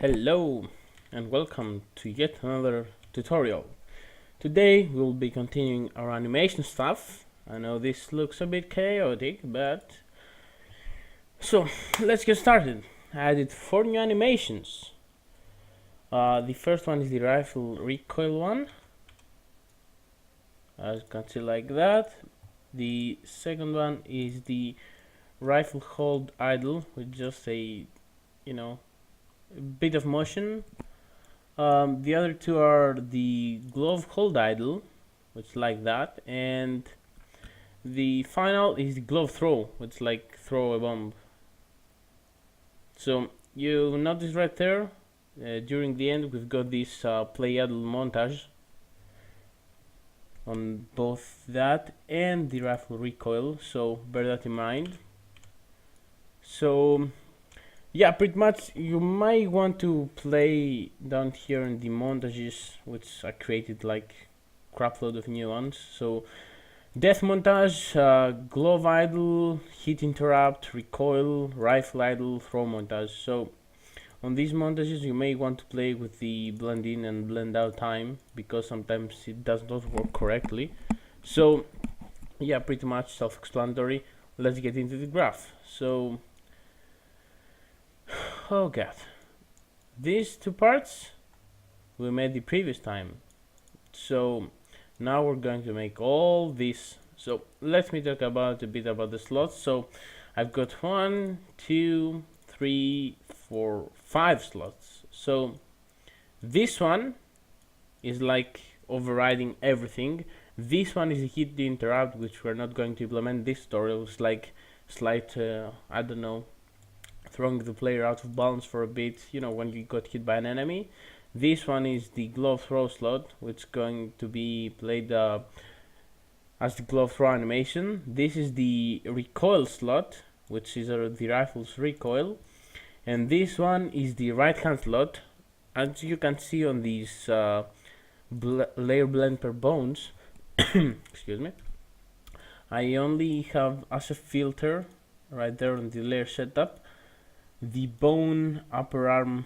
Hello and welcome to yet another tutorial. Today we'll be continuing our animation stuff. I know this looks a bit chaotic, but so let's get started. I added 4 new animations. The first one is the rifle recoil one, as you can see, like that. The second one is the rifle hold idle with just a bit of motion. The other two are the glove hold idle, which like that, and the final is the glove throw, which like throw a bomb. So you notice right there, during the end we've got this play idle montage on both that and the rifle recoil, so bear that in mind. So yeah, pretty much you might want to play down here in the montages, which I created like crapload of new ones. So death montage, glove idle, hit interrupt, recoil, rifle idle, throw montage. So on these montages you may want to play with the blend in and blend out time, because sometimes it does not work correctly. So yeah, pretty much self-explanatory. Let's get into the graph. So oh god, these two parts we made the previous time, so now we're going to make all this. So let me talk about a bit about the slots. So I've got 1, 2, 3, 4, 5 slots. So this one is like overriding everything. This one is a hit the interrupt, which we're not going to implement this tutorial. It's like slight I don't know, throwing the player out of balance for a bit, when you got hit by an enemy. This one is the glove throw slot, which is going to be played as the glove throw animation. This is the recoil slot, which is the rifle's recoil. And this one is the right hand slot. As you can see on these layer blend per bones, excuse me, I only have as a filter right there on the layer setup the bone upper arm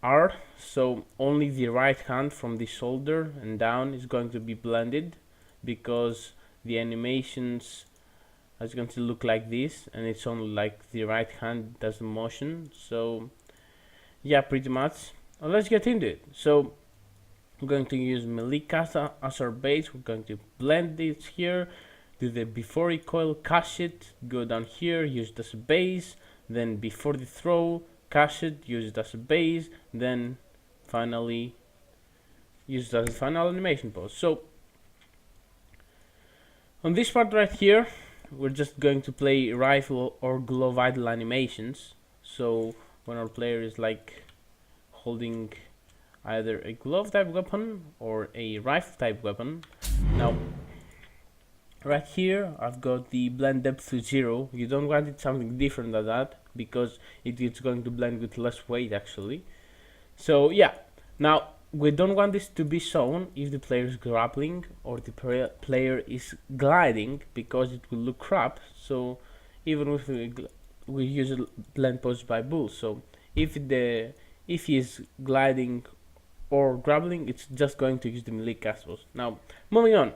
R, so only the right hand from the shoulder and down is going to be blended, because the animations, as you can see, look like this, and it's only like the right hand does the motion. So yeah, pretty much. Let's get into it. So I'm going to use melee cast as our base. We're going to blend this here, do the before recoil, cache it, go down here, use it as a base, then before the throw, cache it, use it as a base, then finally use it as a final animation pose. So on this part right here, we're just going to play rifle or glove idle animations. So when our player is like holding either a glove type weapon or a rifle type weapon. Now right here I've got the blend depth to 0. You don't want it something different than that, because it's going to blend with less weight actually. So yeah, now we don't want this to be shown if the player is grappling or the player is gliding, because it will look crap. So even if we use a blend pose by bull, so if he is gliding or grappling, it's just going to use the melee cast pose. Now moving on.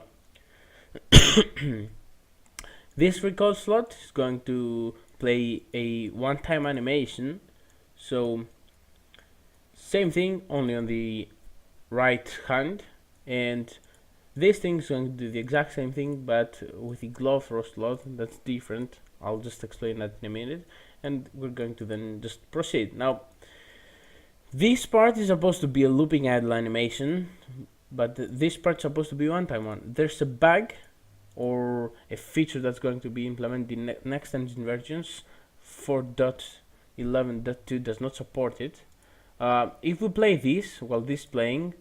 This recoil slot is going to play a one-time animation. So same thing, only on the right hand, and this thing is going to do the exact same thing, but with the glove throw slot. That's different. I'll just explain that in a minute, and we're going to then just proceed. Now this part is supposed to be a looping idle animation, but this part's supposed to be one-time one. There's a bug or a feature that's going to be implemented in next engine versions. 4.11.2 does not support it. If we play this while this is playing,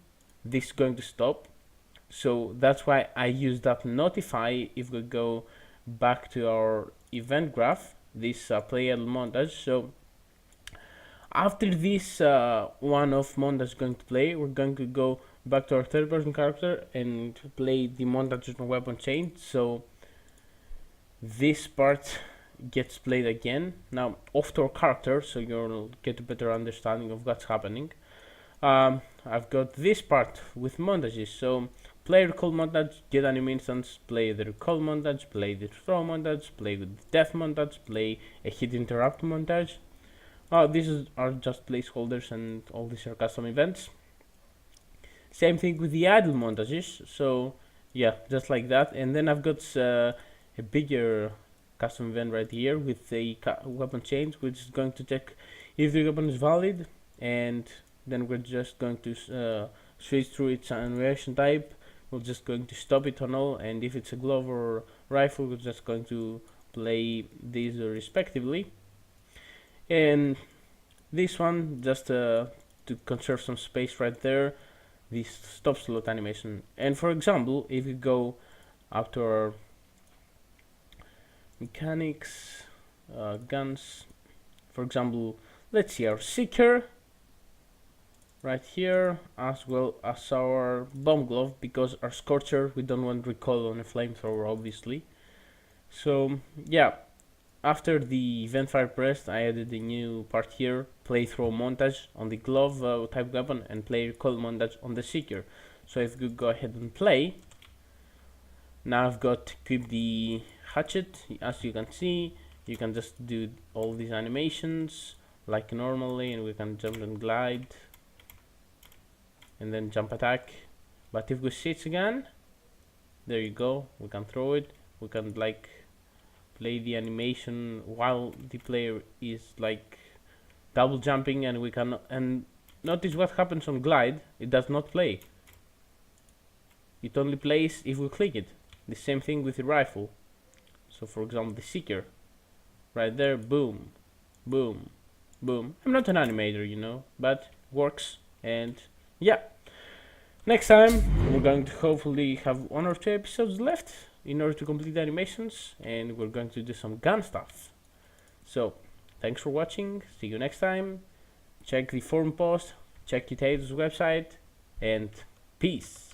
this is going to stop. So that's why I use that notify. If we go back to our event graph, this play idle montage. So after this one-off montage is going to play, we're going to go back to our third person character and play the montage on weapon change. So this part gets played again, now off to our character, so you'll get a better understanding of what's happening. I've got this part with montages, so play recall montage, get anime instance, play the recall montage, play the throw montage, play with the death montage, play a hit interrupt montage. These are just placeholders and all these are custom events. Same thing with the idle montages, so yeah, just like that. And then I've got a bigger custom event right here with a weapon change, which is going to check if the weapon is valid, and then we're just going to switch through its animation type. We're just going to stop it on all, and if it's a glove or rifle, we're just going to play these respectively. And this one, just to conserve some space right there, this stop slot animation. And for example, if you go up to our mechanics, guns, for example, let's see our seeker right here, as well as our bomb glove, because our scorcher, we don't want recoil on a flamethrower, obviously. So yeah, after the event fire pressed, I added a new part here, play throw montage on the glove type weapon and play recoil montage on the seeker. So if you go ahead and play, now I've got equipped the hatchet. As you can see, you can just do all these animations like normally, and we can jump and glide and then jump attack. But if we switch again, there you go, we can throw it, we can like play the animation while the player is like double jumping, and we can, and notice what happens on glide, it does not play, it only plays if we click it. The same thing with the rifle. So for example, the seeker right there, boom boom boom. I'm not an animator, you know, but works. And yeah, next time we're going to hopefully have 1 or 2 episodes left in order to complete the animations, and we're going to do some gun stuff. So thanks for watching, see you next time, check the forum post, check Kitato's website, and peace.